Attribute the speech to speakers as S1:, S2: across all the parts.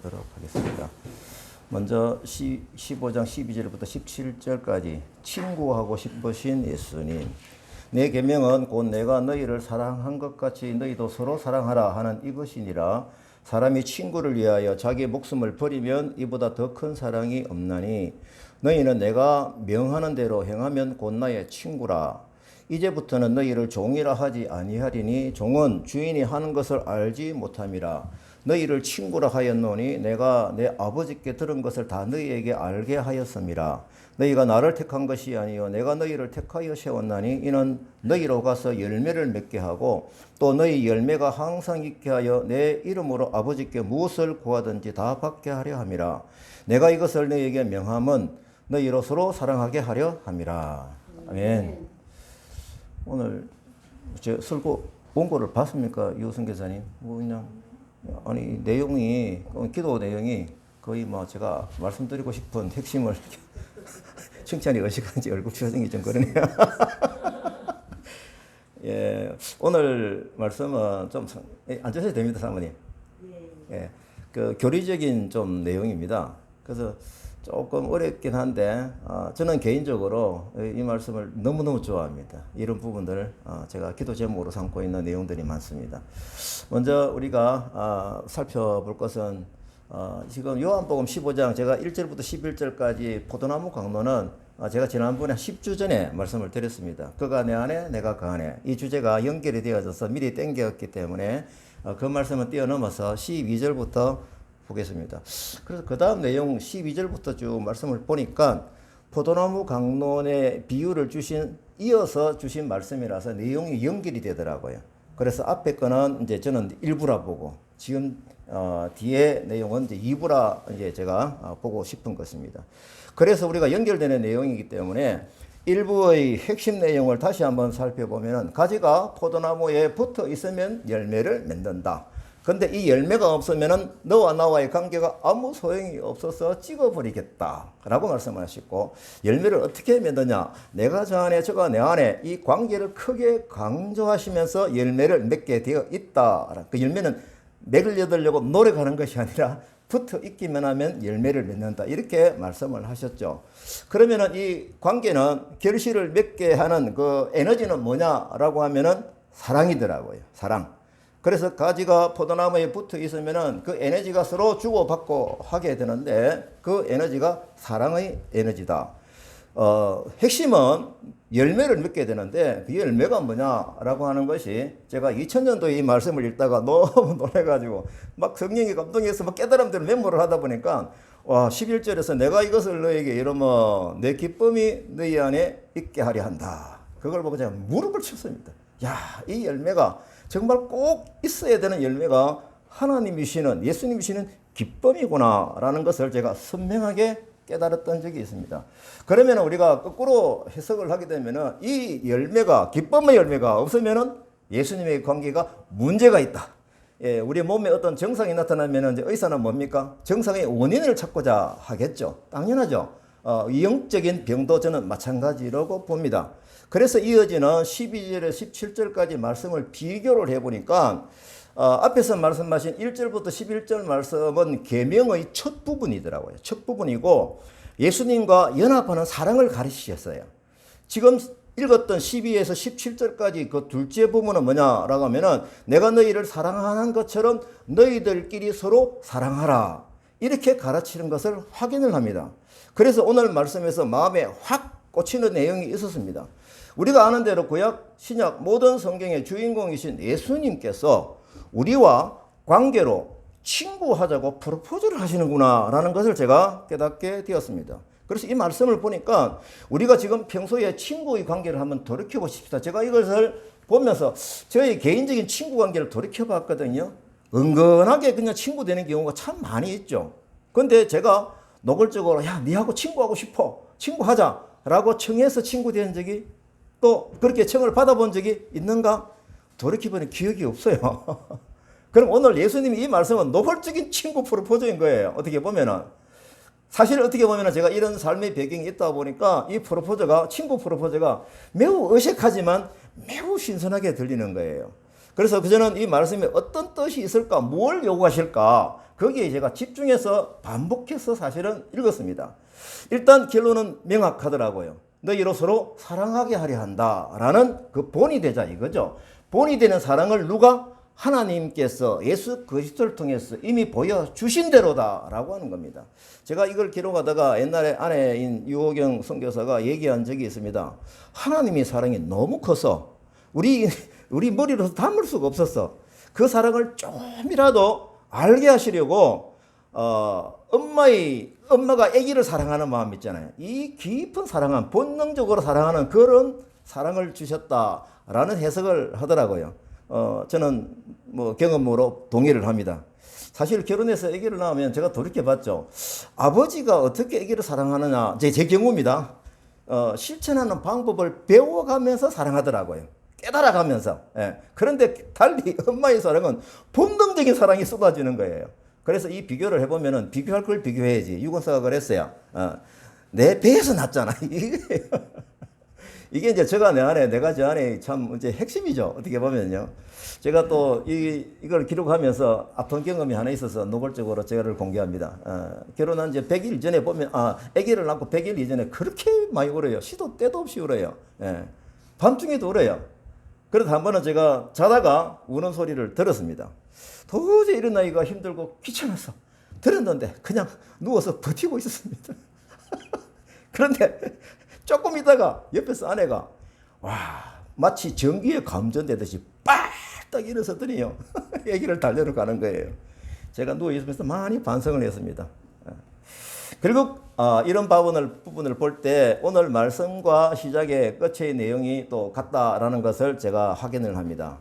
S1: 하도록 하겠습니다. 먼저 15장 12절부터 17절까지 친구하고 싶으신 예수님. 내 계명은 곧 내가 너희를 사랑한 것 같이 너희도 서로 사랑하라 하는 이것이니라. 사람이 친구를 위하여 자기 목숨을 버리면 이보다 더 큰 사랑이 없나니 너희는 내가 명하는 대로 행하면 곧 나의 친구라. 이제부터는 너희를 종이라 하지 아니하리니 종은 주인이 하는 것을 알지 못함이라. 너희를 친구라 하였노니 내가 내 아버지께 들은 것을 다 너희에게 알게 하였음이라. 너희가 나를 택한 것이 아니요 내가 너희를 택하여 세웠나니 이는 너희로 가서 열매를 맺게 하고 또 너희 열매가 항상 있게 하여 내 이름으로 아버지께 무엇을 구하든지 다 받게 하려 함이라. 내가 이것을 너희에게 명함은 너희로 서로 사랑하게 하려 함이라. 아멘. 오늘 제 설교 원고를 봤습니까, 유승 교사님? 뭐 그냥 아니 내용이 기도 내용이 거의 뭐 제가 말씀드리고 싶은 핵심을 칭찬이 어색한지 얼굴 표정이 좀 그러네요. 예, 오늘 말씀은 좀 앉으셔도 됩니다, 사모님. 예, 그 교리적인 좀 내용입니다. 그래서 조금 어렵긴 한데 저는 개인적으로 이 말씀을 너무너무 좋아합니다. 이런 부분들 제가 기도 제목으로 삼고 있는 내용들이 많습니다. 먼저 우리가 살펴볼 것은 지금 요한복음 15장 제가 1절부터 11절까지 포도나무 강론은 제가 지난번에 10주 전에 말씀을 드렸습니다. 그가 내 안에 내가 그 안에, 이 주제가 연결이 되어져서 미리 땡겼기 때문에 그 말씀은 뛰어넘어서 12절부터 보겠습니다. 그래서 그 다음 내용 12절부터 쭉 말씀을 보니까 포도나무 강론의 비유를 이어서 주신 말씀이라서 내용이 연결이 되더라고요. 그래서 앞에 거는 이제 저는 일부라 보고 지금 뒤에 내용은 이제 2부라 이제 제가 보고 싶은 것입니다. 그래서 우리가 연결되는 내용이기 때문에 일부의 핵심 내용을 다시 한번 살펴보면 가지가 포도나무에 붙어 있으면 열매를 맺는다. 근데 이 열매가 없으면은 너와 나와의 관계가 아무 소용이 없어서 찍어버리겠다 라고 말씀하셨고, 열매를 어떻게 맺느냐, 내가 저 안에 저가 내 안에, 이 관계를 크게 강조하시면서 열매를 맺게 되어 있다. 그 열매는 맺으려고 노력하는 것이 아니라 붙어 있기만 하면 열매를 맺는다, 이렇게 말씀을 하셨죠. 그러면은 이 관계는 결실을 맺게 하는 그 에너지는 뭐냐라고 하면은 사랑이더라고요. 사랑. 그래서 가지가 포도나무에 붙어 있으면은 그 에너지가 서로 주고받고 하게 되는데 그 에너지가 사랑의 에너지다. 핵심은 열매를 맺게 되는데 그 열매가 뭐냐라고 하는 것이, 제가 2000년도에 이 말씀을 읽다가 너무 놀래가지고 막 성령이 감동해서 막 깨달음대로 메모를 하다 보니까 11절에서 내가 이것을 너에게 이러면 내 기쁨이 너희 안에 있게 하려 한다. 그걸 보고 제가 무릎을 쳤습니다. 야, 이 열매가 정말 꼭 있어야 되는 열매가 하나님이시는, 예수님이시는 기쁨이구나라는 것을 제가 선명하게 깨달았던 적이 있습니다. 그러면 우리가 거꾸로 해석을 하게 되면 이 열매가, 기쁨의 열매가 없으면 예수님의 관계가 문제가 있다. 예, 우리 몸에 어떤 증상이 나타나면 이제 의사는 뭡니까? 증상의 원인을 찾고자 하겠죠. 당연하죠. 영적인 병도 저는 마찬가지라고 봅니다. 그래서 이어지는 12절에 17절까지 말씀을 비교를 해보니까 앞에서 말씀하신 1절부터 11절 말씀은 계명의 첫 부분이더라고요. 첫 부분이고 예수님과 연합하는 사랑을 가르치셨어요. 지금 읽었던 12에서 17절까지 그 둘째 부분은 뭐냐라고 하면은 내가 너희를 사랑하는 것처럼 너희들끼리 서로 사랑하라, 이렇게 가르치는 것을 확인을 합니다. 그래서 오늘 말씀에서 마음에 확 꽂히는 내용이 있었습니다. 우리가 아는 대로 구약, 신약 모든 성경의 주인공이신 예수님께서 우리와 관계로 친구하자고 프로포즈를 하시는구나 라는 것을 제가 깨닫게 되었습니다. 그래서 이 말씀을 보니까 우리가 지금 평소에 친구의 관계를 한번 돌이켜 보십시다. 제가 이것을 보면서 저희 개인적인 친구 관계를 돌이켜 봤거든요. 은근하게 그냥 친구 되는 경우가 참 많이 있죠. 근데 제가 노골적으로 야, 니하고 친구하고 싶어, 친구하자 라고 청해서 친구 된 적이, 또 그렇게 청을 받아본 적이 있는가? 돌이켜보니 기억이 없어요. 그럼 오늘 예수님이 이 말씀은 노골적인 친구 프로포즈인 거예요. 어떻게 보면은. 사실 어떻게 보면은 제가 이런 삶의 배경이 있다 보니까 이 프로포즈가, 친구 프로포즈가 매우 어색하지만 매우 신선하게 들리는 거예요. 그래서 저는 이 말씀에 어떤 뜻이 있을까, 뭘 요구하실까, 거기에 제가 집중해서 반복해서 사실은 읽었습니다. 일단 결론은 명확하더라고요. 너희로 서로 사랑하게 하려 한다라는 그 본이 되자 이거죠. 본이 되는 사랑을 누가? 하나님께서 예수 그리스도를 통해서 이미 보여주신 대로다라고 하는 겁니다. 제가 이걸 기록하다가 옛날에 아내인 유호경 선교사가 얘기한 적이 있습니다. 하나님의 사랑이 너무 커서 우리 머리로 담을 수가 없었어. 그 사랑을 조금이라도 알게 하시려고 엄마가 아기를 사랑하는 마음 있잖아요. 이 깊은 사랑은 본능적으로 사랑하는 그런 사랑을 주셨다라는 해석을 하더라고요. 저는 뭐 경험으로 동의를 합니다. 사실 결혼해서 아기를 낳으면 제가 돌이켜봤죠. 아버지가 어떻게 아기를 사랑하느냐, 제 경우입니다. 실천하는 방법을 배워가면서 사랑하더라고요. 깨달아가면서. 예. 그런데 달리 엄마의 사랑은 본능적인 사랑이 쏟아지는 거예요. 그래서 이 비교를 해보면은 비교할 걸 비교해야지. 유건사가 그랬어요. 내 배에서 났잖아. 이게 이제 제가 내가 저 안에 참 이제 핵심이죠. 어떻게 보면요. 제가 또 이걸 기록하면서 아픈 경험이 하나 있어서 노골적으로 제가를 공개합니다. 결혼한 지 100일 전에 보면, 아기를 낳고 100일 이전에 그렇게 많이 울어요. 시도 때도 없이 울어요. 예. 밤중에도 울어요. 그래서 한 번은 제가 자다가 우는 소리를 들었습니다. 도저히 일어나기가 힘들고 귀찮았어. 들었는데 그냥 누워서 버티고 있었습니다. 그런데 조금 있다가 옆에서 아내가 마치 전기에 감전되듯이 빡딱 일어서더니요. 아기를 달려러 가는 거예요. 제가 누워 있으면서 많이 반성을 했습니다. 그리고 이런 부분을 볼 때 오늘 말씀과 시작의 끝의 내용이 또 같다라는 것을 제가 확인을 합니다.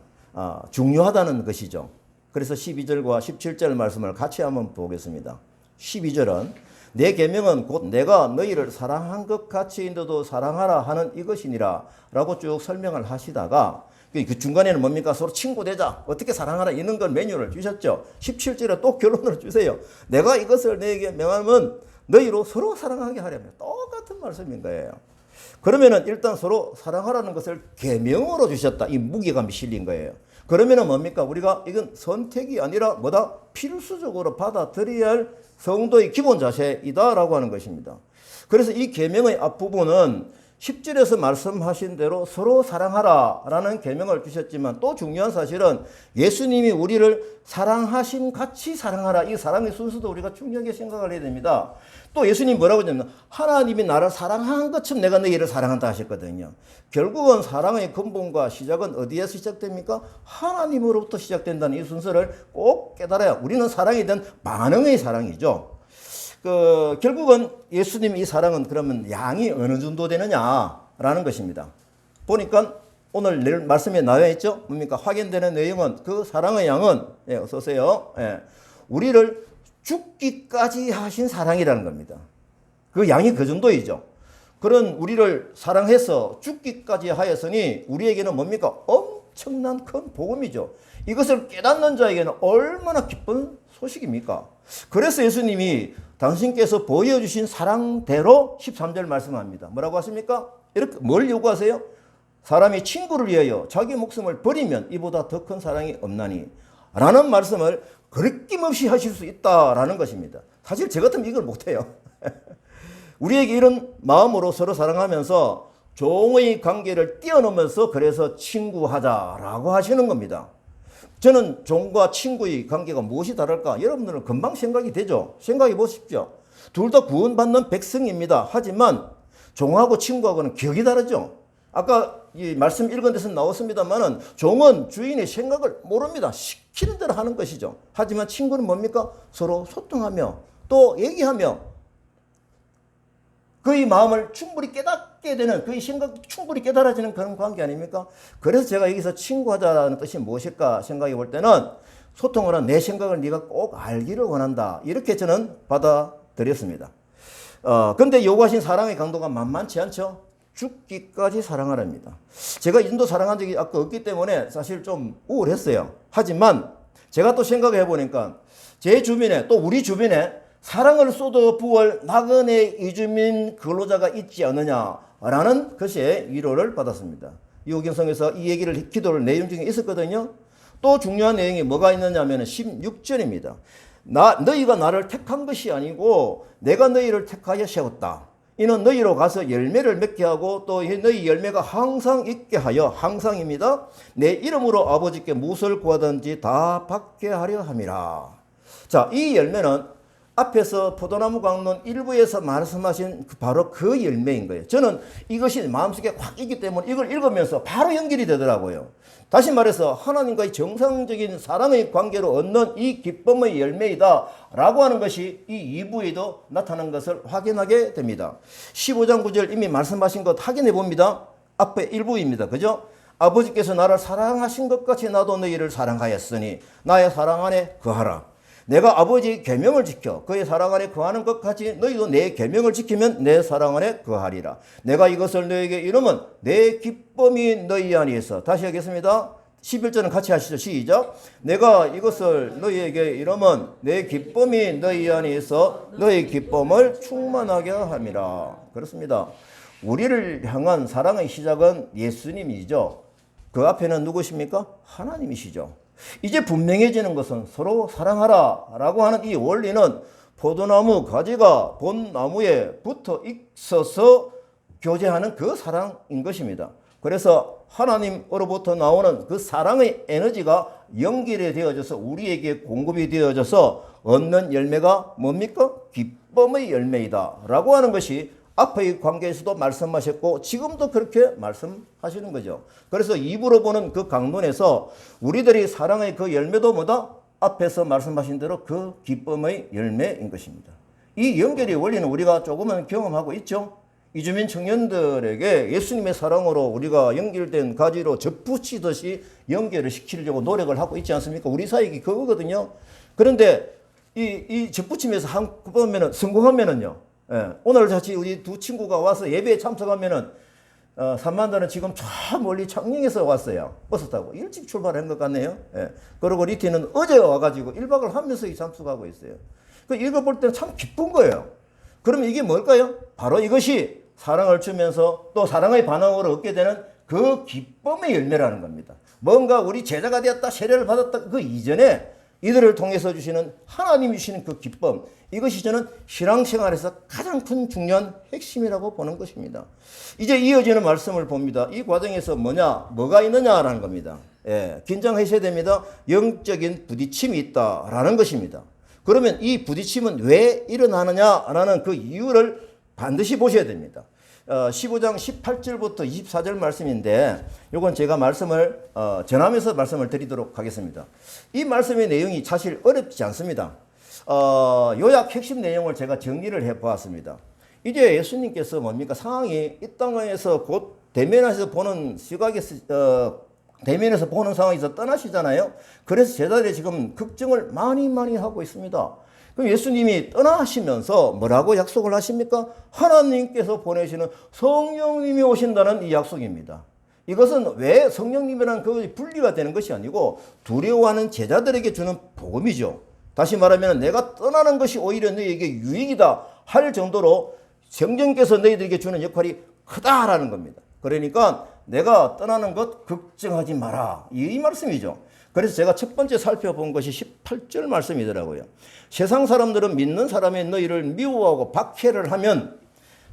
S1: 중요하다는 것이죠. 그래서 12절과 17절 말씀을 같이 한번 보겠습니다. 12절은 내 계명은 곧 내가 너희를 사랑한 것 같이 너도 사랑하라 하는 이것이니라 라고 쭉 설명을 하시다가 그 중간에는 뭡니까? 서로 친구 되자. 어떻게 사랑하라 이런 걸 메뉴를 주셨죠. 17절에 또 결론을 주세요. 내가 이것을 너에게 명하면 너희로 서로 사랑하게 하려면 똑같은 말씀인 거예요. 그러면은 일단 서로 사랑하라는 것을 계명으로 주셨다. 이 무게감이 실린 거예요. 그러면은 뭡니까? 우리가 이건 선택이 아니라 뭐다? 필수적으로 받아들여야 할 성도의 기본 자세이다라고 하는 것입니다. 그래서 이 계명의 앞부분은 10절에서 말씀하신 대로 서로 사랑하라라는 계명을 주셨지만 또 중요한 사실은 예수님이 우리를 사랑하신 같이 사랑하라. 이 사랑의 순서도 우리가 중요하게 생각을 해야 됩니다. 또 예수님 뭐라고 하냐면 하나님이 나를 사랑한 것처럼 내가 너희를 사랑한다 하셨거든요. 결국은 사랑의 근본과 시작은 어디에서 시작됩니까? 하나님으로부터 시작된다는 이 순서를 꼭 깨달아야 우리는 사랑에 대한 반응의 사랑이죠. 결국은 예수님 이 사랑은 그러면 양이 어느 정도 되느냐라는 것입니다. 보니까 오늘 말씀에 나와 있죠? 뭡니까? 확인되는 내용은 그 사랑의 양은, 어서 오세요. 우리를 죽기까지 하신 사랑이라는 겁니다. 그 양이 그 정도이죠. 그런 우리를 사랑해서 죽기까지 하였으니 우리에게는 뭡니까? 엄청난 큰 복음이죠. 이것을 깨닫는 자에게는 얼마나 기쁜 소식입니까? 그래서 예수님이 당신께서 보여주신 사랑대로 13절 말씀합니다. 뭐라고 하십니까? 이렇게 뭘 요구하세요? 사람이 친구를 위하여 자기 목숨을 버리면 이보다 더 큰 사랑이 없나니 라는 말씀을 거리낌없이 하실 수 있다라는 것입니다. 사실 저 같으면 이걸 못해요. 우리에게 이런 마음으로 서로 사랑하면서 종의 관계를 뛰어넘어서 그래서 친구하자라고 하시는 겁니다. 저는 종과 친구의 관계가 무엇이 다를까? 여러분들은 금방 생각이 되죠? 생각해 보십시오. 둘 다 구원받는 백성입니다. 하지만 종하고 친구하고는 격이 다르죠? 아까 이 말씀 읽은 데서 나왔습니다만은 종은 주인의 생각을 모릅니다. 시키는 대로 하는 것이죠. 하지만 친구는 뭡니까? 서로 소통하며 또 얘기하며 그의 마음을 충분히 깨닫게 되는 그의 생각 충분히 깨달아지는 그런 관계 아닙니까? 그래서 제가 여기서 친구하자라는 뜻이 무엇일까 생각해 볼 때는 소통을 한 내 생각을 네가 꼭 알기를 원한다. 이렇게 저는 받아들였습니다. 근데 요구하신 사랑의 강도가 만만치 않죠? 죽기까지 사랑하랍니다. 제가 이 정도 사랑한 적이 아까 없기 때문에 사실 좀 우울했어요. 하지만 제가 또 생각해 보니까 제 주변에 또 우리 주변에 사랑을 쏟아 부을 나그네 이주민 근로자가 있지 않느냐라는 것에 위로를 받았습니다. 유호경성에서 이 기도를 내용 중에 있었거든요. 또 중요한 내용이 뭐가 있느냐 하면 16절입니다. 너희가 나를 택한 것이 아니고 내가 너희를 택하여 세웠다. 이는 너희로 가서 열매를 맺게 하고 또 너희 열매가 항상 있게 하여, 항상입니다, 내 이름으로 아버지께 무엇을 구하든지 다 받게 하려 함이라. 자, 이 열매는 앞에서 포도나무 강론 일부에서 말씀하신 바로 그 열매인 거예요. 저는 이것이 마음속에 확 있기 때문에 이걸 읽으면서 바로 연결이 되더라고요. 다시 말해서 하나님과의 정상적인 사랑의 관계로 얻는 이 기쁨의 열매이다 라고 하는 것이 이 2부에도 나타난 것을 확인하게 됩니다. 15장 9절 이미 말씀하신 것 확인해 봅니다. 앞에 1부입니다. 그죠? 아버지께서 나를 사랑하신 것 같이 나도 너희를 사랑하였으니 나의 사랑 안에 거하라. 내가 아버지의 계명을 지켜 그의 사랑 안에 거하는 것 같이 너희도 내 계명을 지키면 내 사랑 안에 거하리라. 내가 이것을 너희에게 이르면 내 기쁨이 너희 안에 있어. 다시 하겠습니다. 11절은 같이 하시죠. 시작. 내가 이것을 너희에게 이르면 내 기쁨이 너희 안에 있어 너희 기쁨을 충만하게 함이라. 그렇습니다. 우리를 향한 사랑의 시작은 예수님이죠. 그 앞에는 누구십니까? 하나님이시죠. 이제 분명해지는 것은 서로 사랑하라 라고 하는 이 원리는 포도나무 가지가 본 나무에 붙어 있어서 교제하는 그 사랑인 것입니다. 그래서 하나님으로부터 나오는 그 사랑의 에너지가 연결이 되어져서 우리에게 공급이 되어져서 얻는 열매가 뭡니까? 기쁨의 열매이다 라고 하는 것이 앞의 관계에서도 말씀하셨고 지금도 그렇게 말씀하시는 거죠. 그래서 입으로 보는 그 강론에서 우리들이 사랑의 그 열매도 뭐다? 앞에서 말씀하신 대로 그 기쁨의 열매인 것입니다. 이 연결의 원리는 우리가 조금은 경험하고 있죠. 이주민 청년들에게 예수님의 사랑으로 우리가 연결된 가지로 접붙이듯이 연결을 시키려고 노력을 하고 있지 않습니까? 우리 사역이 그거거든요. 그런데 이 접붙임에서 한 번면은 성공하면은요. 예, 오늘 같이 우리 두 친구가 와서 예배에 참석하면은 삼만단은 지금 저 멀리 창녕에서 왔어요. 버스 타고 일찍 출발한 것 같네요. 예. 그리고 리티는 어제 와가지고 1박을 하면서 참석하고 있어요. 그 읽어볼 때는 참 기쁜 거예요. 그러면 이게 뭘까요? 바로 이것이 사랑을 주면서 또 사랑의 반응을 얻게 되는 그 기쁨의 열매라는 겁니다. 뭔가 우리 제자가 되었다, 세례를 받았다 그 이전에 이들을 통해서 주시는 하나님이 주시는 그 기쁨, 이것이 저는 신앙생활에서 가장 큰 중요한 핵심이라고 보는 것입니다. 이제 이어지는 말씀을 봅니다. 이 과정에서 뭐가 있느냐라는 겁니다. 예, 긴장하셔야 됩니다. 영적인 부딪힘이 있다라는 것입니다. 그러면 이 부딪힘은 왜 일어나느냐라는 그 이유를 반드시 보셔야 됩니다. 15장 18절부터 24절 말씀인데 이건 제가 말씀을 전하면서 말씀을 드리도록 하겠습니다. 이 말씀의 내용이 사실 어렵지 않습니다. 요약 핵심 내용을 제가 정리를 해 보았습니다. 이제 예수님께서 뭡니까? 상황이 이 땅에서 곧 대면에서 보는 시각에서 대면에서 보는 상황에서 떠나시잖아요. 그래서 제자들이 지금 걱정을 많이 하고 있습니다. 그럼 예수님이 떠나시면서 뭐라고 약속을 하십니까? 하나님께서 보내시는 성령님이 오신다는 이 약속입니다. 이것은 왜 성령님이라는 그 분리가 되는 것이 아니고 두려워하는 제자들에게 주는 복음이죠. 다시 말하면 내가 떠나는 것이 오히려 너희에게 유익이다 할 정도로 성령께서 너희들에게 주는 역할이 크다라는 겁니다. 그러니까 내가 떠나는 것 걱정하지 마라. 이 말씀이죠. 그래서 제가 첫 번째 살펴본 것이 18절 말씀이더라고요. 세상 사람들은 믿는 사람이 너희를 미워하고 박해를 하면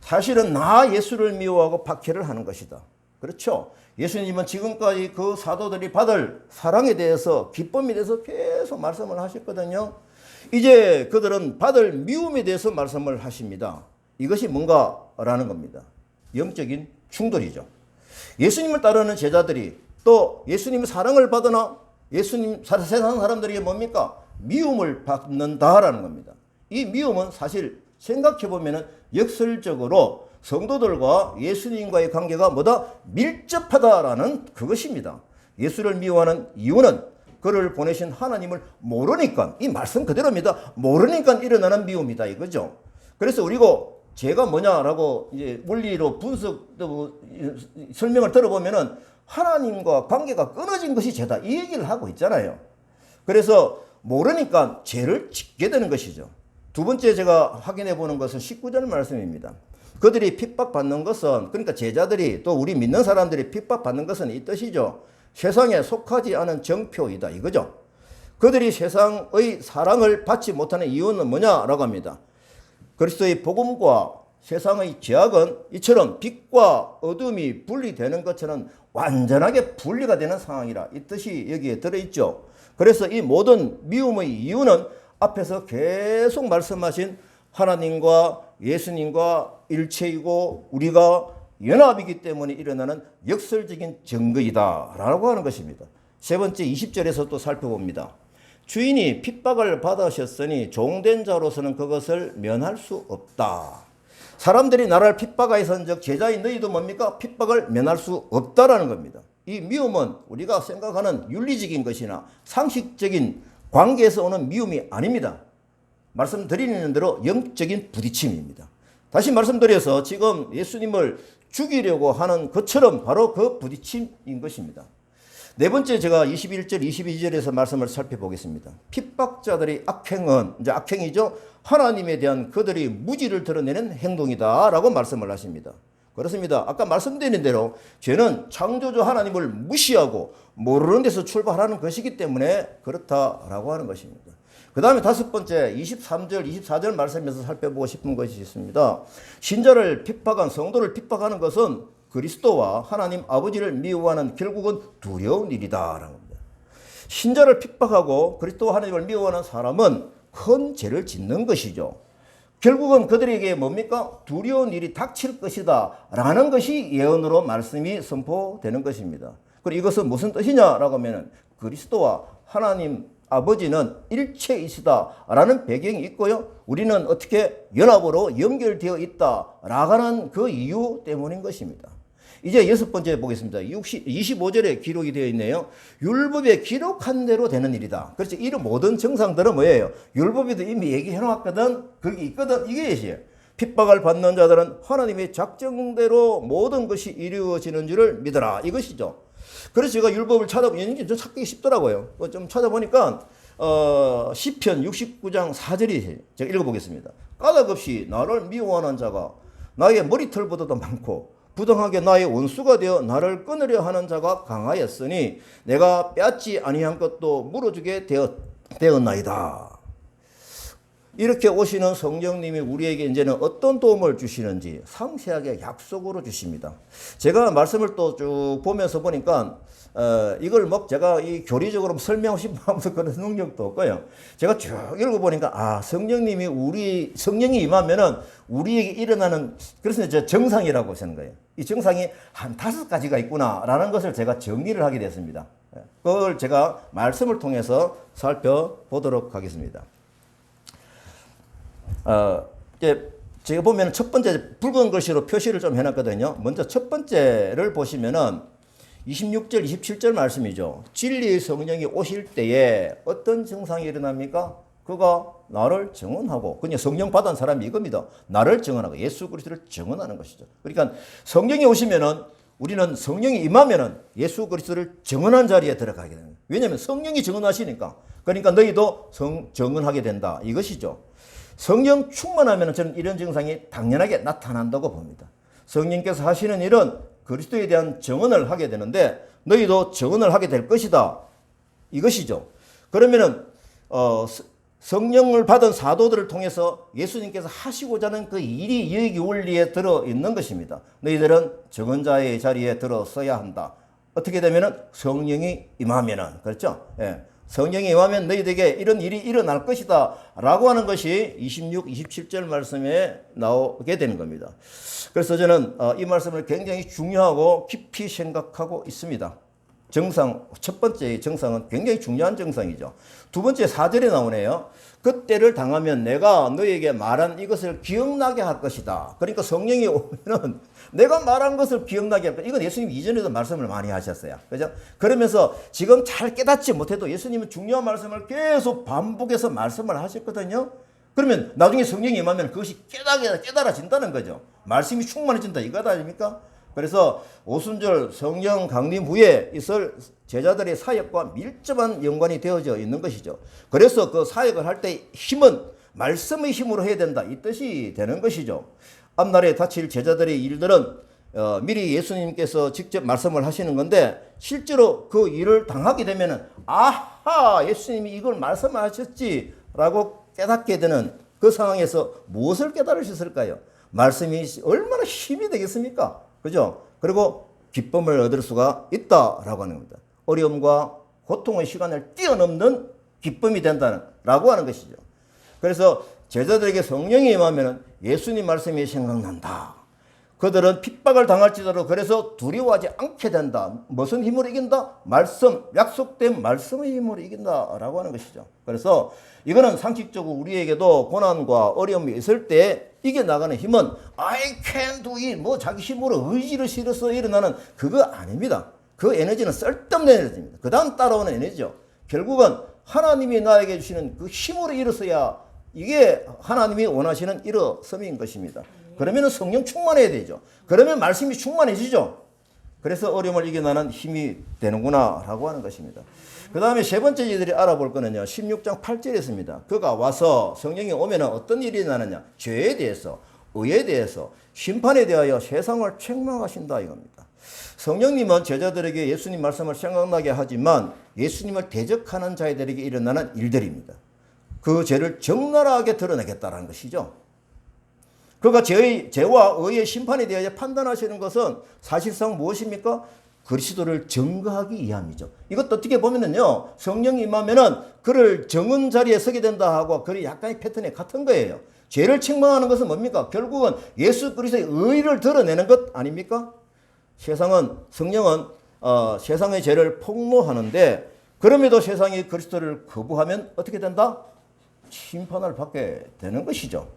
S1: 사실은 나 예수를 미워하고 박해를 하는 것이다. 그렇죠? 예수님은 지금까지 그 사도들이 받을 사랑에 대해서 기쁨에 대해서 계속 말씀을 하셨거든요. 이제 그들은 받을 미움에 대해서 말씀을 하십니다. 이것이 뭔가라는 겁니다. 영적인 충돌이죠. 예수님을 따르는 제자들이 또 예수님의 사랑을 받으나 예수님 세상 사람들이 뭡니까? 미움을 받는다라는 겁니다. 이 미움은 사실 생각해 보면은 역설적으로 성도들과 예수님과의 관계가 뭐다? 밀접하다라는 그것입니다. 예수를 미워하는 이유는 그를 보내신 하나님을 모르니까, 이 말씀 그대로입니다. 모르니까 일어나는 미움이다 이거죠. 그래서 우리가 죄가 뭐냐라고 이제 원리로 분석 설명을 들어보면은 하나님과 관계가 끊어진 것이 죄다 이 얘기를 하고 있잖아요. 그래서 모르니까 죄를 짓게 되는 것이죠. 두 번째 제가 확인해 보는 것은 19절 말씀입니다. 그들이 핍박받는 것은, 그러니까 제자들이 또 우리 믿는 사람들이 핍박받는 것은 이 뜻이죠. 세상에 속하지 않은 정표이다 이거죠. 그들이 세상의 사랑을 받지 못하는 이유는 뭐냐라고 합니다. 그리스도의 복음과 세상의 죄악은 이처럼 빛과 어둠이 분리되는 것처럼 완전하게 분리가 되는 상황이라 이 뜻이 여기에 들어있죠. 그래서 이 모든 미움의 이유는 앞에서 계속 말씀하신 하나님과 예수님과 일체이고 우리가 연합이기 때문에 일어나는 역설적인 증거이다 라고 하는 것입니다. 세 번째 20절에서 또 살펴봅니다. 주인이 핍박을 받으셨으니 종된 자로서는 그것을 면할 수 없다. 사람들이 나를 핍박하였은즉 제자인 너희도 뭡니까? 핍박을 면할 수 없다라는 겁니다. 이 미움은 우리가 생각하는 윤리적인 것이나 상식적인 관계에서 오는 미움이 아닙니다. 말씀드리는 대로 영적인 부딪힘입니다. 다시 말씀드려서 지금 예수님을 죽이려고 하는 것처럼 바로 그 부딪힘인 것입니다. 네 번째 제가 21절 22절에서 말씀을 살펴보겠습니다. 핍박자들의 악행은 이제 악행이죠. 하나님에 대한 그들이 무지를 드러내는 행동이다 라고 말씀을 하십니다. 그렇습니다. 아까 말씀드린 대로 죄는 창조주 하나님을 무시하고 모르는 데서 출발하는 것이기 때문에 그렇다라고 하는 것입니다. 그 다음에 다섯 번째 23절 24절 말씀에서 살펴보고 싶은 것이 있습니다. 신자를 핍박한 성도를 핍박하는 것은 그리스도와 하나님 아버지를 미워하는 결국은 두려운 일이다라는 겁니다. 신자를 핍박하고 그리스도와 하나님을 미워하는 사람은 큰 죄를 짓는 것이죠. 결국은 그들에게 뭡니까? 두려운 일이 닥칠 것이다 라는 것이 예언으로 말씀이 선포되는 것입니다. 그리고 이것은 무슨 뜻이냐라고 하면 그리스도와 하나님 아버지는 일체이시다 라는 배경이 있고요. 우리는 어떻게 연합으로 연결되어 있다라는 그 이유 때문인 것입니다. 이제 여섯 번째 보겠습니다. 25절에 기록이 되어 있네요. 율법에 기록한 대로 되는 일이다. 그렇죠. 이 모든 정상들은 뭐예요? 율법에도 이미 얘기해 놓았거든. 거기 있거든. 이게 예시예요. 핍박을 받는 자들은 하나님의 작정대로 모든 것이 이루어지는 줄을 믿어라. 이것이죠. 그래서 제가 율법을 찾아보니 좀 찾기 쉽더라고요. 좀 찾아보니까 시편 69장 4절이 제가 읽어보겠습니다. 까닭 없이 나를 미워하는 자가 나의 머리털보다도 많고 부당하게 나의 원수가 되어 나를 끊으려 하는 자가 강하였으니 내가 빼앗지 아니한 것도 물어주게 되었나이다. 이렇게 오시는 성령님이 우리에게 이제는 어떤 도움을 주시는지 상세하게 약속으로 주십니다. 제가 말씀을 또 쭉 보면서 보니까 이걸 뭐 제가 이 교리적으로 설명하고 싶어 하면서 그런 능력도 없고요. 제가 쭉 읽어보니까 성령님이 성령이 임하면은 우리에게 일어나는 그래서 이제 정상이라고 하는 거예요. 이 정상이 한 5가지가 있구나라는 것을 제가 정리를 하게 됐습니다. 그걸 제가 말씀을 통해서 살펴보도록 하겠습니다. 이제 제가 보면 첫 번째 붉은 글씨로 표시를 좀 해놨거든요. 먼저 첫 번째를 보시면은 26절, 27절 말씀이죠. 진리의 성령이 오실 때에 어떤 증상이 일어납니까? 그가 나를 증언하고, 그냥 성령 받은 사람이 이겁니다. 나를 증언하고 예수 그리스도를 증언하는 것이죠. 그러니까 성령이 오시면은 우리는 성령이 임하면은 예수 그리스도를 증언한 자리에 들어가게 됩니다. 왜냐하면 성령이 증언하시니까. 그러니까 너희도 증언하게 된다. 이것이죠. 성령 충만하면 저는 이런 증상이 당연하게 나타난다고 봅니다. 성령께서 하시는 일은 그리스도에 대한 증언을 하게 되는데 너희도 증언을 하게 될 것이다. 이것이죠. 그러면은 성령을 받은 사도들을 통해서 예수님께서 하시고자 하는 그 일이 여기 원리에 들어 있는 것입니다. 너희들은 증언자의 자리에 들어서야 한다. 어떻게 되면은 성령이 임하면은 그렇죠? 예. 성령이 임하면 너희들에게 이런 일이 일어날 것이다 라고 하는 것이 26, 27절 말씀에 나오게 되는 겁니다. 그래서 저는 이 말씀을 굉장히 중요하고 깊이 생각하고 있습니다. 정상, 첫 번째 정상은 굉장히 중요한 정상이죠. 두 번째 4절에 나오네요. 그때를 당하면 내가 너에게 말한 이것을 기억나게 할 것이다. 그러니까 성령이 오면은 내가 말한 것을 기억나게 할 것이다. 이건 예수님 이전에도 말씀을 많이 하셨어요. 그죠? 그러면서 지금 잘 깨닫지 못해도 예수님은 중요한 말씀을 계속 반복해서 말씀을 하셨거든요. 그러면 나중에 성령이 임하면 그것이 깨달아진다는 거죠. 말씀이 충만해진다. 이거다 아닙니까? 그래서 오순절 성령 강림 후에 있을 제자들의 사역과 밀접한 연관이 되어져 있는 것이죠. 그래서 그 사역을 할 때 힘은 말씀의 힘으로 해야 된다. 이 뜻이 되는 것이죠. 앞날에 다칠 제자들의 일들은 미리 예수님께서 직접 말씀을 하시는 건데 실제로 그 일을 당하게 되면은 아하 예수님이 이걸 말씀하셨지라고 깨닫게 되는 그 상황에서 무엇을 깨달으셨을까요? 말씀이 얼마나 힘이 되겠습니까? 그죠? 그리고 기쁨을 얻을 수가 있다라고 하는 겁니다. 어려움과 고통의 시간을 뛰어넘는 기쁨이 된다라고 하는 것이죠. 그래서 제자들에게 성령이 임하면 예수님 말씀이 생각난다. 그들은 핍박을 당할지라도 그래서 두려워하지 않게 된다. 무슨 힘으로 이긴다? 말씀, 약속된 말씀의 힘으로 이긴다라고 하는 것이죠. 그래서 이거는 상식적으로 우리에게도 고난과 어려움이 있을 때 이겨나가는 힘은 I can do it, 뭐 자기 힘으로 의지를 실어서 일어나는 그거 아닙니다. 그 에너지는 쓸데없는 에너지입니다. 그 다음 따라오는 에너지죠. 결국은 하나님이 나에게 주시는 그 힘으로 일어서야 이게 하나님이 원하시는 일어섬인 것입니다. 그러면 성령 충만해야 되죠. 그러면 말씀이 충만해지죠. 그래서 어려움을 이겨나는 힘이 되는구나 라고 하는 것입니다. 그 다음에 세 번째 이들이 알아볼 거는요. 16장 8절에 있습니다. 그가 와서 성령이 오면 어떤 일이 나느냐. 죄에 대해서, 의에 대해서, 심판에 대하여 세상을 책망하신다 이겁니다. 성령님은 제자들에게 예수님 말씀을 생각나게 하지만 예수님을 대적하는 자들에게 일어나는 일들입니다. 그 죄를 적나라하게 드러내겠다는 것이죠. 그가 죄와 의의 심판에 대하여 판단하시는 것은 사실상 무엇입니까? 그리스도를 증거하기 위함이죠. 이것도 어떻게 보면은요, 성령이 임하면은 그를 정은 자리에 서게 된다 하고 그런 약간의 패턴이 같은 거예요. 죄를 책망하는 것은 뭡니까? 결국은 예수 그리스도의 의를 드러내는 것 아닙니까? 성령은 세상의 죄를 폭로하는데 그럼에도 세상이 그리스도를 거부하면 어떻게 된다? 심판을 받게 되는 것이죠.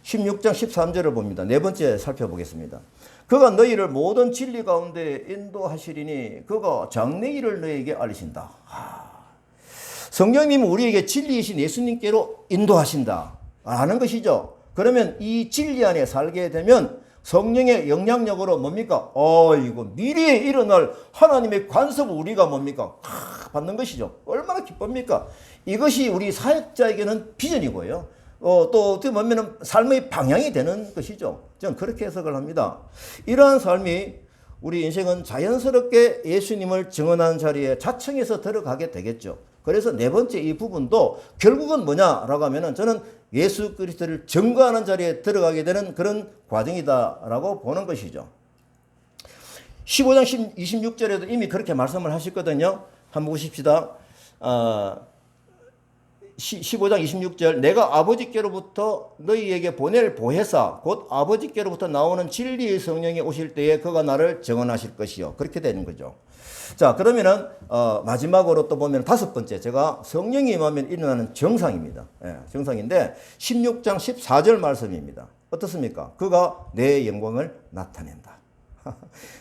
S1: 16장 13절을 봅니다. 네 번째 살펴보겠습니다. 그가 너희를 모든 진리 가운데 인도하시리니 그가 장래일을 너희에게 알리신다. 성령님은 우리에게 진리이신 예수님께로 인도하신다 라는 것이죠. 그러면 이 진리 안에 살게 되면 성령의 영향력으로 뭡니까? 이거 미래에 일어날 하나님의 관섭을 우리가 뭡니까? 받는 것이죠. 얼마나 기쁩니까? 이것이 우리 사역자에게는 비전이고요. 또 어떻게 보면 삶의 방향이 되는 것이죠. 저는 그렇게 해석을 합니다. 이러한 삶이 우리 인생은 자연스럽게 예수님을 증언하는 자리에 자청해서 들어가게 되겠죠. 그래서 네 번째 이 부분도 결국은 뭐냐라고 하면은 저는 예수 그리스도를 증거하는 자리에 들어가게 되는 그런 과정이다라고 보는 것이죠. 15장 26절에도 이미 그렇게 말씀을 하셨거든요. 한번 보십시다. 15장 26절 내가 아버지께로부터 너희에게 보낼 보혜사 곧 아버지께로부터 나오는 진리의 성령이 오실 때에 그가 나를 증언하실 것이요. 그렇게 되는 거죠. 자, 그러면은 마지막으로 또 보면 다섯 번째 제가 성령이 임하면 일어나는 정상입니다. 정상인데 16장 14절 말씀입니다. 어떻습니까? 그가 내 영광을 나타낸다.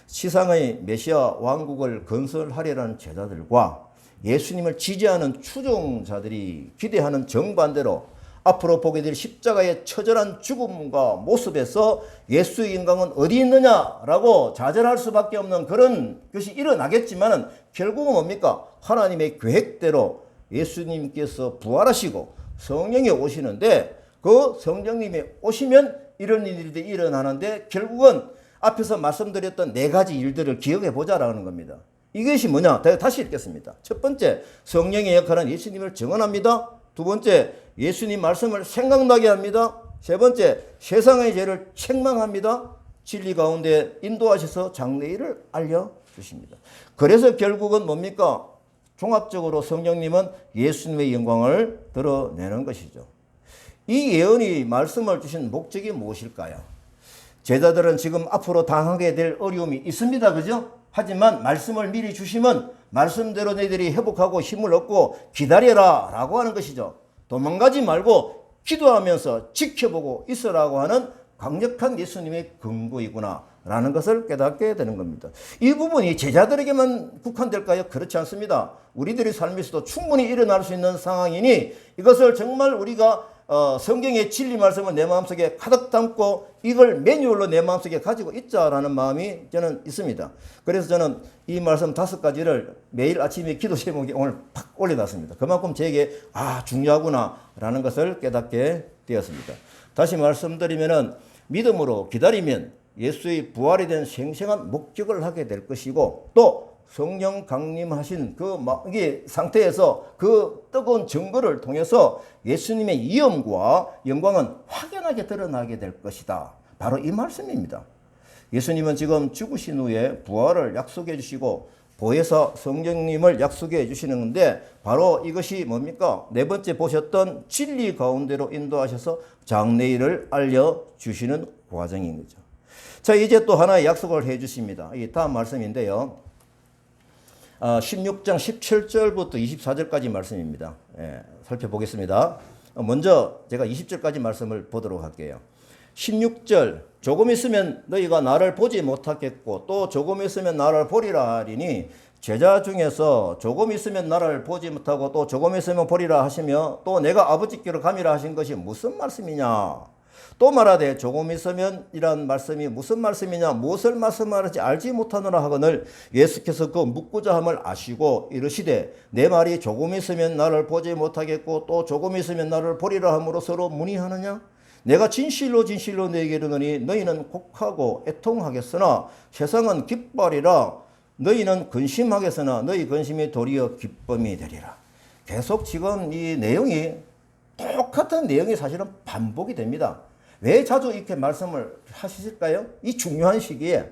S1: 시상의 메시아 왕국을 건설하려는 제자들과 예수님을 지지하는 추종자들이 기대하는 정반대로 앞으로 보게 될 십자가의 처절한 죽음과 모습에서 예수의 영광은 어디 있느냐라고 좌절할 수밖에 없는 그런 것이 일어나겠지만 결국은 뭡니까? 하나님의 계획대로 예수님께서 부활하시고 성령이 오시는데 그 성령님이 오시면 이런 일들이 일어나는데 결국은 앞에서 말씀드렸던 네 가지 일들을 기억해 보자라는 겁니다. 이것이 뭐냐? 다시 읽겠습니다. 첫 번째, 성령의 역할은 예수님을 증언합니다. 두 번째, 예수님 말씀을 생각나게 합니다. 세 번째, 세상의 죄를 책망합니다. 진리 가운데 인도하셔서 장래일을 알려주십니다. 그래서 결국은 뭡니까? 종합적으로 성령님은 예수님의 영광을 드러내는 것이죠. 이 예언이 말씀을 주신 목적이 무엇일까요? 제자들은 지금 앞으로 당하게 될 어려움이 있습니다. 그죠? 하지만 말씀을 미리 주시면 말씀대로 너희들이 회복하고 힘을 얻고 기다려라 라고 하는 것이죠. 도망가지 말고 기도하면서 지켜보고 있으라고 하는 강력한 예수님의 근거이구나 라는 것을 깨닫게 되는 겁니다. 이 부분이 제자들에게만 국한될까요? 그렇지 않습니다. 우리들의 삶에서도 충분히 일어날 수 있는 상황이니 이것을 정말 우리가 성경의 진리 말씀을 내 마음속에 가득 담고 이걸 매뉴얼로 내 마음속에 가지고 있자라는 마음이 저는 있습니다. 그래서 저는 이 말씀 5가지를 매일 아침에 기도 제목에 오늘 팍 올려놨습니다. 그만큼 제게 중요하구나라는 것을 깨닫게 되었습니다. 다시 말씀드리면은 믿음으로 기다리면 예수의 부활에 대한 생생한 목격을 하게 될 것이고 또 성령 강림하신 이게 상태에서 그 뜨거운 증거를 통해서 예수님의 위엄과 영광은 확연하게 드러나게 될 것이다. 바로 이 말씀입니다. 예수님은 지금 죽으신 후에 부활을 약속해 주시고 보혜사 성령님을 약속해 주시는 건데 바로 이것이 뭡니까? 네 번째 보셨던 진리 가운데로 인도하셔서 장래일을 알려주시는 과정인 거죠. 자, 이제 또 하나의 약속을 해 주십니다. 이 다음 말씀인데요. 16장 17절부터 24절까지 말씀입니다. 살펴보겠습니다. 먼저 제가 20절까지 말씀을 보도록 할게요. 16절 조금 있으면 너희가 나를 보지 못하겠고 또 조금 있으면 나를 보리라 하리니 제자 중에서 조금 있으면 나를 보지 못하고 또 조금 있으면 보리라 하시며 또 내가 아버지께로 감이라 하신 것이 무슨 말씀이냐. 또 말하되 조금 있으면 이란 말씀이 무슨 말씀이냐 무엇을 말씀하는지 알지 못하노라 하거늘 예수께서 그 묻고자 함을 아시고 이르시되 내 말이 조금 있으면 나를 보지 못하겠고 또 조금 있으면 나를 보리라 함으로 서로 문의하느냐. 내가 진실로 진실로 너희에게 이르노니 너희는 곡하고 애통하겠으나 세상은 기뻐하리라. 너희는 근심하겠으나 너희 근심이 도리어 기쁨이 되리라. 계속 지금 이 내용이 똑같은 내용이 사실은 반복이 됩니다. 왜 자주 이렇게 말씀을 하실까요? 이 중요한 시기에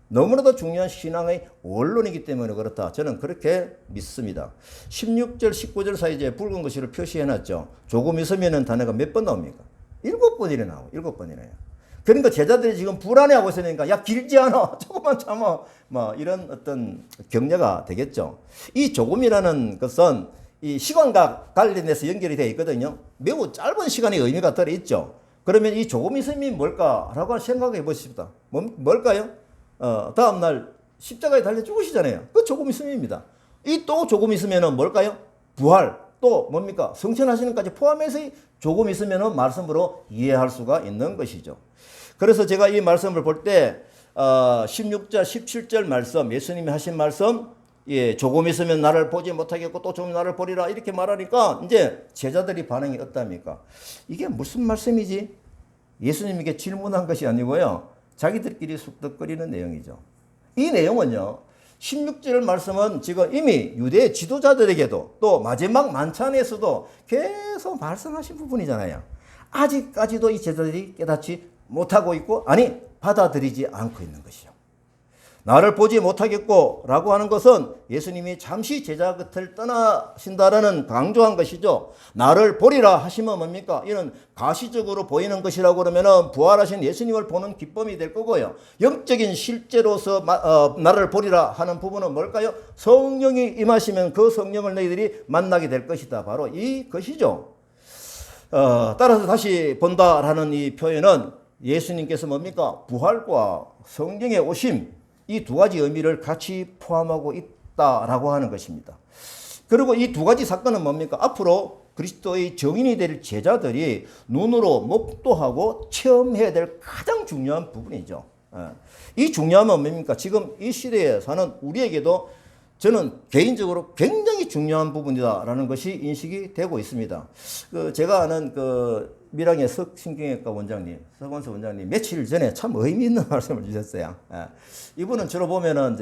S1: 너무나도 중요한 신앙의 원론이기 때문에 그렇다. 저는 그렇게 믿습니다. 16절 19절 사이에 이제 붉은 글씨로 표시해놨죠. 조금 있으면 단어가 몇 번 나옵니까? 7번이나 나와요. 7번이나요. 그러니까 제자들이 지금 불안해하고 있으니까 야 길지 않아 조금만 참아 뭐 이런 어떤 격려가 되겠죠. 이 조금이라는 것은 이 시간과 관련해서 연결이 되어 있거든요. 매우 짧은 시간의 의미가 들어있죠. 그러면 이 조금 있음이 뭘까라고 생각해 보십시다. 뭘까요? 다음날 십자가에 달려 죽으시잖아요. 그 조금 있음입니다. 이 또 조금 있으면은 뭘까요? 부활 또 뭡니까? 성천하시는 까지 포함해서 조금 있으면은 말씀으로 이해할 수가 있는 것이죠. 그래서 제가 이 말씀을 볼 때 16절 17절 말씀 예수님이 하신 말씀 조금 있으면 나를 보지 못하겠고 또 조금 나를 보리라 이렇게 말하니까 이제 제자들이 반응이 어떻습니까? 이게 무슨 말씀이지? 예수님에게 질문한 것이 아니고요. 자기들끼리 쑥덕거리는 내용이죠. 이 내용은요. 16절 말씀은 지금 이미 유대 지도자들에게도 또 마지막 만찬에서도 계속 말씀하신 부분이잖아요. 아직까지도 이 제자들이 깨닫지 못하고 있고 아니 받아들이지 않고 있는 것이요. 나를 보지 못하겠고 라고 하는 것은 예수님이 잠시 제자 곁을 떠나신다라는 강조한 것이죠. 나를 보리라 하시면 뭡니까? 이는 가시적으로 보이는 것이라고 그러면 부활하신 예수님을 보는 기쁨이 될 거고요. 영적인 실제로서 나를 보리라 하는 부분은 뭘까요? 성령이 임하시면 그 성령을 너희들이 만나게 될 것이다. 바로 이 것이죠. 따라서 다시 본다라는 이 표현은 예수님께서 뭡니까? 부활과 성령의 오심 이 두 가지 의미를 같이 포함하고 있다라고 하는 것입니다. 그리고 이 두 가지 사건은 뭡니까? 앞으로 그리스도의 증인이 될 제자들이 눈으로 목도하고 체험해야 될 가장 중요한 부분이죠. 이 중요함은 뭡니까? 지금 이 시대에 사는 우리에게도 저는 개인적으로 굉장히 중요한 부분이다라는 것이 인식이 되고 있습니다. 제가 아는 밀양의 석신경외과 원장님, 석원수 원장님 며칠 전에 참 의미 있는 말씀을 주셨어요. 이분은 주로 보면은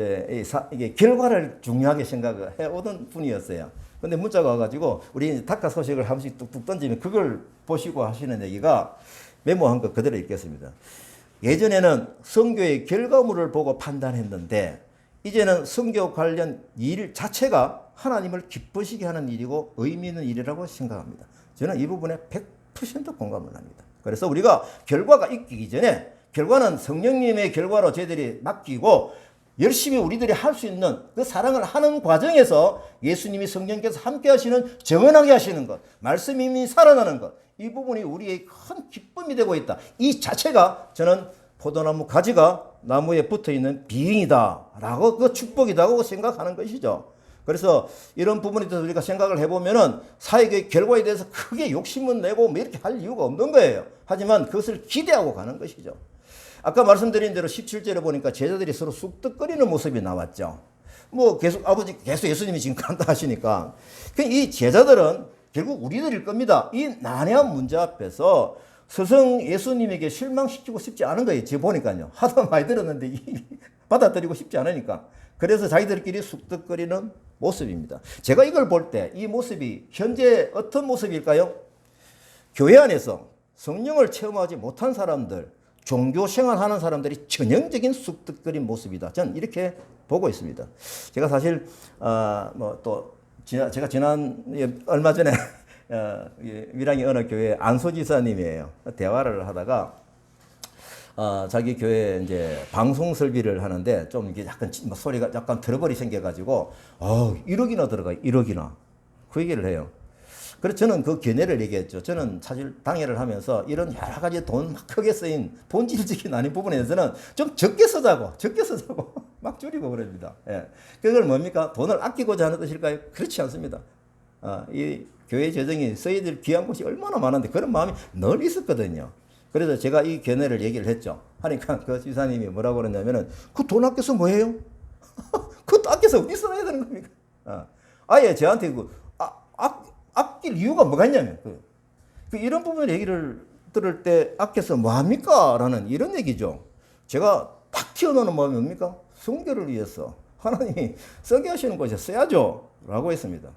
S1: 이게 결과를 중요하게 생각을 해오던 분이었어요. 근데 문자가 와가지고 우리 다카 소식을 한 번씩 뚝뚝 던지면 그걸 보시고 하시는 얘기가 메모한 거 그대로 읽겠습니다. 예전에는 선교의 결과물을 보고 판단했는데 이제는 선교 관련 일 자체가 하나님을 기쁘시게 하는 일이고 의미 있는 일이라고 생각합니다. 저는 이 부분에 100% 공감을 합니다. 그래서 우리가 결과가 있기 전에 결과는 성령님의 결과로 저희들이 맡기고 열심히 우리들이 할 수 있는 그 사랑을 하는 과정에서 예수님이 성령께서 함께 하시는 정언하게 하시는 것, 말씀이 이미 살아나는 것, 이 부분이 우리의 큰 기쁨이 되고 있다. 이 자체가 저는 포도나무 가지가 나무에 붙어있는 비행이다 라고 그 축복이다고 생각하는 것이죠. 그래서 이런 부분에 대해서 우리가 생각을 해보면은 사역의 결과에 대해서 크게 욕심을 내고 뭐 이렇게 할 이유가 없는 거예요. 하지만 그것을 기대하고 가는 것이죠. 아까 말씀드린 대로 17절에 보니까 제자들이 서로 쑥덕거리는 모습이 나왔죠. 뭐 계속 계속 예수님이 지금 간다 하시니까. 이 제자들은 결국 우리들일 겁니다. 이 난해한 문제 앞에서 스승 예수님에게 실망시키고 싶지 않은 거예요. 지금 보니까요. 하도 많이 들었는데 받아들이고 싶지 않으니까. 그래서 자기들끼리 쑥덕거리는 모습입니다. 제가 이걸 볼 때 이 모습이 현재 어떤 모습일까요? 교회 안에서 성령을 체험하지 못한 사람들, 종교 생활하는 사람들이 전형적인 쑥덕거린 모습이다. 저는 이렇게 보고 있습니다. 제가 사실 제가 얼마 전에 밀양의 어느 교회 안소지사님이에요. 대화를 하다가 자기 교회 이제 방송 설비를 하는데 좀 이게 약간 소리가 약간 트러블이 생겨가지고 1억이나 들어가 1억이나 그 얘기를 해요. 그래서 저는 그 견해를 얘기했죠. 저는 사실 당회를 하면서 이런 여러 가지 돈 막 크게 쓰인 본질적인 아닌 부분에 대해서는 좀 적게 쓰자고 막 줄이고 그럽니다. 예. 그걸 뭡니까? 돈을 아끼고자 하는 뜻일까요? 그렇지 않습니다. 이 교회 재정이 써야 될 귀한 곳이 얼마나 많은데 그런 마음이 늘 있었거든요. 그래서 제가 이 견해를 얘기를 했죠. 하니까 그 지사님이 뭐라고 그러냐면은 그 돈 아껴서 뭐 해요? 그것도 아껴서 어디 써야 되는 겁니까? 아예 저한테 아낄 이유가 뭐가 있냐면 이런 부분 얘기를 들을 때 아껴서 뭐 합니까? 라는 이런 얘기죠. 제가 딱 튀어나오는 마음이 뭡니까? 성교를 위해서 하나님이 쓰게 하시는 곳에 써야죠. 라고 했습니다.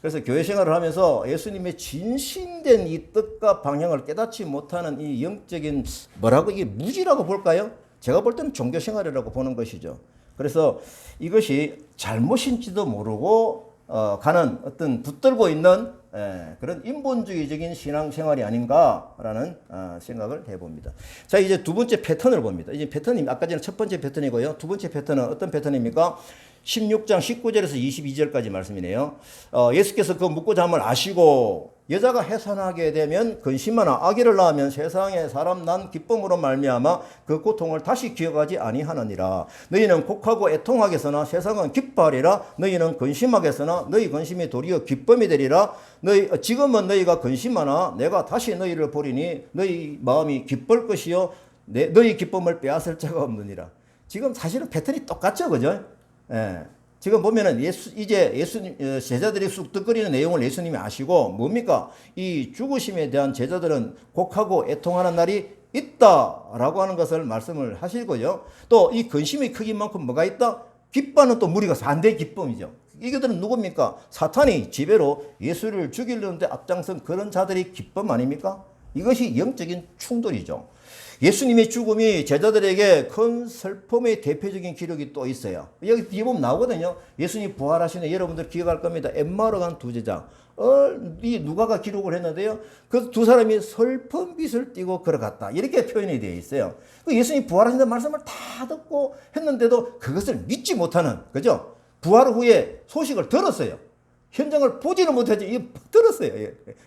S1: 그래서 교회 생활을 하면서 예수님의 진심된 이 뜻과 방향을 깨닫지 못하는 이 영적인 이게 무지라고 볼까요? 제가 볼 때는 종교 생활이라고 보는 것이죠. 그래서 이것이 잘못인지도 모르고 가는 어떤 붙들고 있는 그런 인본주의적인 신앙생활이 아닌가라는 생각을 해봅니다. 자, 이제 두 번째 패턴을 봅니다. 이제 패턴이 아까 전에 첫 번째 패턴이고요. 두 번째 패턴은 어떤 패턴입니까? 16장 19절에서 22절까지 말씀이네요. 예수께서 그 묻고자 함을 아시고 여자가 해산하게 되면 근심하나 아기를 낳으면 세상에 사람 난 기쁨으로 말미암아 그 고통을 다시 기억하지 아니하느니라. 너희는 곡하고 애통하겠으나 세상은 기뻐하리라. 너희는 근심하겠으나 너희 근심이 도리어 기쁨이 되리라. 지금은 너희가 근심하나 내가 다시 너희를 보리니 너희 마음이 기쁠 것이요 너희 기쁨을 빼앗을 자가 없느니라. 지금 사실은 패턴이 똑같죠, 그죠? 예. 지금 보면은 예수님 제자들이 쑥덕거리는 내용을 예수님이 아시고 뭡니까? 이 죽으심에 대한 제자들은 곡하고 애통하는 날이 있다라고 하는 것을 말씀을 하시고요. 또 이 근심이 크긴 만큼 뭐가 있다? 기뻐하는 또 무리가 반대 기쁨이죠. 이것들은 누굽니까? 사탄이 지배로 예수를 죽이려는데 앞장선 그런 자들이 기쁨 아닙니까? 이것이 영적인 충돌이죠. 예수님의 죽음이 제자들에게 큰 슬픔의 대표적인 기록이 또 있어요. 여기 뒤에 보면 나오거든요. 예수님 부활하시는 여러분들 기억할 겁니다. 엠마오로 간 두 제자. 이 누가가 기록을 했는데요. 그 두 사람이 슬픈 빛을 띠고 걸어갔다. 이렇게 표현이 되어 있어요. 예수님 부활하신다는 말씀을 다 듣고 했는데도 그것을 믿지 못하는, 그죠? 부활 후에 소식을 들었어요. 현장을 보지는 못하지, 들었어요.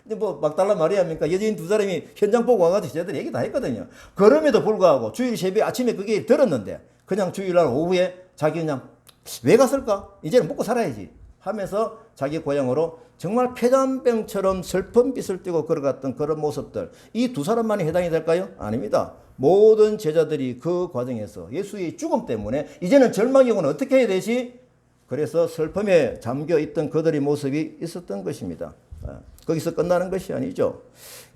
S1: 근데 막달라 마리아입니까? 여자인 두 사람이 현장 보고 와가지고 제자들 얘기 다 했거든요. 그럼에도 불구하고 주일 새벽 아침에 그게 들었는데, 그냥 주일날 오후에 자기 그냥 왜 갔을까? 이제는 먹고 살아야지 하면서 자기 고향으로 정말 폐잔병처럼 슬픈 빛을 띠고 걸어갔던 그런 모습들. 이 두 사람만이 해당이 될까요? 아닙니다. 모든 제자들이 그 과정에서 예수의 죽음 때문에 이제는 절망이 오면 어떻게 해야 되지? 그래서 슬픔에 잠겨 있던 그들의 모습이 있었던 것입니다. 거기서 끝나는 것이 아니죠.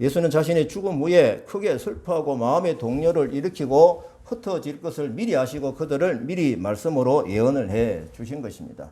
S1: 예수는 자신의 죽음 후에 크게 슬퍼하고 마음의 동요를 일으키고 흩어질 것을 미리 아시고 그들을 미리 말씀으로 예언을 해 주신 것입니다.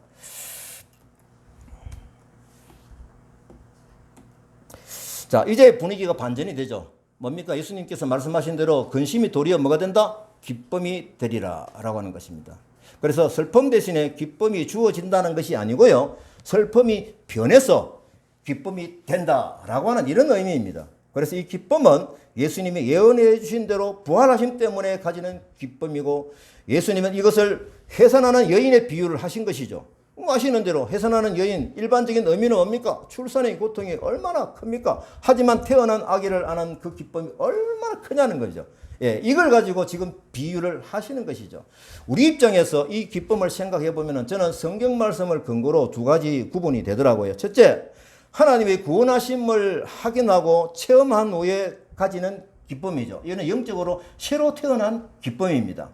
S1: 자, 이제 분위기가 반전이 되죠. 뭡니까? 예수님께서 말씀하신 대로 근심이 도리어 뭐가 된다? 기쁨이 되리라 라고 하는 것입니다. 그래서 슬픔 대신에 기쁨이 주어진다는 것이 아니고요. 슬픔이 변해서 기쁨이 된다라고 하는 이런 의미입니다. 그래서 이 기쁨은 예수님이 예언해 주신 대로 부활하심 때문에 가지는 기쁨이고 예수님은 이것을 해산하는 여인의 비유를 하신 것이죠. 아시는 대로 해산하는 여인 일반적인 의미는 뭡니까? 출산의 고통이 얼마나 큽니까? 하지만 태어난 아기를 안은 그 기쁨이 얼마나 크냐는 거죠. 예, 이걸 가지고 지금 비유를 하시는 것이죠. 우리 입장에서 이 기쁨을 생각해 보면 저는 성경 말씀을 근거로 두 가지 구분이 되더라고요. 첫째, 하나님의 구원하심을 확인하고 체험한 후에 가지는 기쁨이죠. 이거는 영적으로 새로 태어난 기쁨입니다.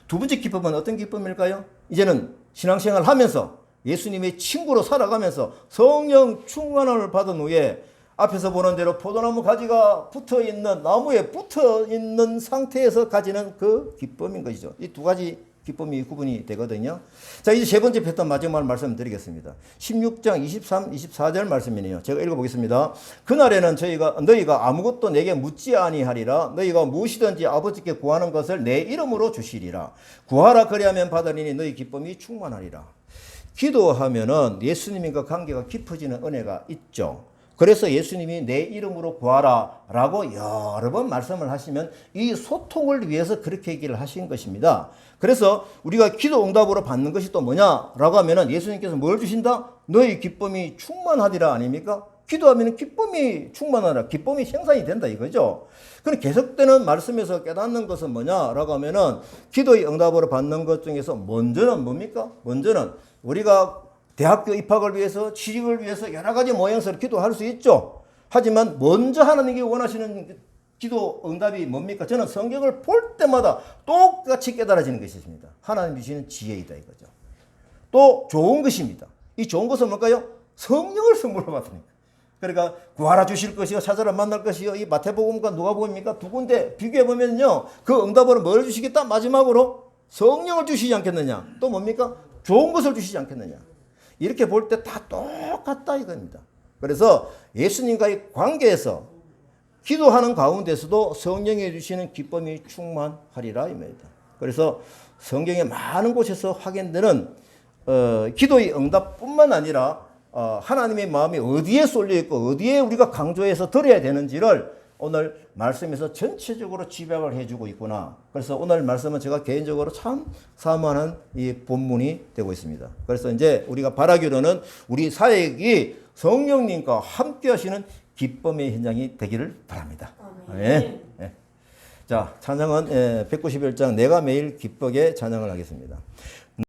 S1: 두 번째 기쁨은 어떤 기쁨일까요? 이제는 신앙생활을 하면서 예수님의 친구로 살아가면서 성령 충만함을 받은 후에 앞에서 보는 대로 포도나무 가지가 붙어 있는 나무에 붙어 있는 상태에서 가지는 그 기쁨인 것이죠. 이 두 가지 기쁨이 구분이 되거든요. 자, 이제 세 번째 패턴 마지막 말씀드리겠습니다. 16장 23, 24절 말씀이네요. 제가 읽어보겠습니다. 그날에는 너희가 아무것도 내게 묻지 아니하리라. 너희가 무엇이든지 아버지께 구하는 것을 내 이름으로 주시리라. 구하라 그리하면 받으리니 너희 기쁨이 충만하리라. 기도하면은 예수님과 관계가 깊어지는 은혜가 있죠. 그래서 예수님이 내 이름으로 구하라 라고 여러 번 말씀을 하시면 이 소통을 위해서 그렇게 얘기를 하신 것입니다. 그래서 우리가 기도 응답으로 받는 것이 또 뭐냐라고 하면은 예수님께서 뭘 주신다? 너희 기쁨이 충만하리라 아닙니까? 기도하면 기쁨이 충만하라. 기쁨이 생산이 된다 이거죠. 그럼 계속되는 말씀에서 깨닫는 것은 뭐냐라고 하면은 기도의 응답으로 받는 것 중에서 먼저는 뭡니까? 먼저는 우리가 대학교 입학을 위해서 취직을 위해서 여러 가지 모양새로 기도할 수 있죠. 하지만 먼저 하나님이 원하시는 기도 응답이 뭡니까? 저는 성경을 볼 때마다 똑같이 깨달아지는 것이 있습니다. 하나님 주시는 지혜이다 이거죠. 또 좋은 것입니다. 이 좋은 것은 뭘까요? 성령을 선물로 받으니까. 그러니까 구하라 주실 것이요 찾아라 만날 것이요. 이 마태복음과 누가복음입니까? 두 군데 비교해 보면요. 그 응답으로 뭘 주시겠다? 마지막으로 성령을 주시지 않겠느냐? 또 뭡니까? 좋은 것을 주시지 않겠느냐? 이렇게 볼 때 다 똑같다 이겁니다. 그래서 예수님과의 관계에서 기도하는 가운데서도 성령이 주시는 기쁨이 충만하리라 이 말입니다. 그래서 성경의 많은 곳에서 확인되는 기도의 응답뿐만 아니라 하나님의 마음이 어디에 쏠려 있고 어디에 우리가 강조해서 드려야 되는지를 오늘 말씀에서 전체적으로 지적을 해주고 있구나. 그래서 오늘 말씀은 제가 개인적으로 참 사모하는 이 본문이 되고 있습니다. 그래서 이제 우리가 바라기로는 우리 사역이 성령님과 함께 하시는 기쁨의 현장이 되기를 바랍니다. 네. 네. 자, 찬양은 191장 내가 매일 기쁘게 찬양을 하겠습니다.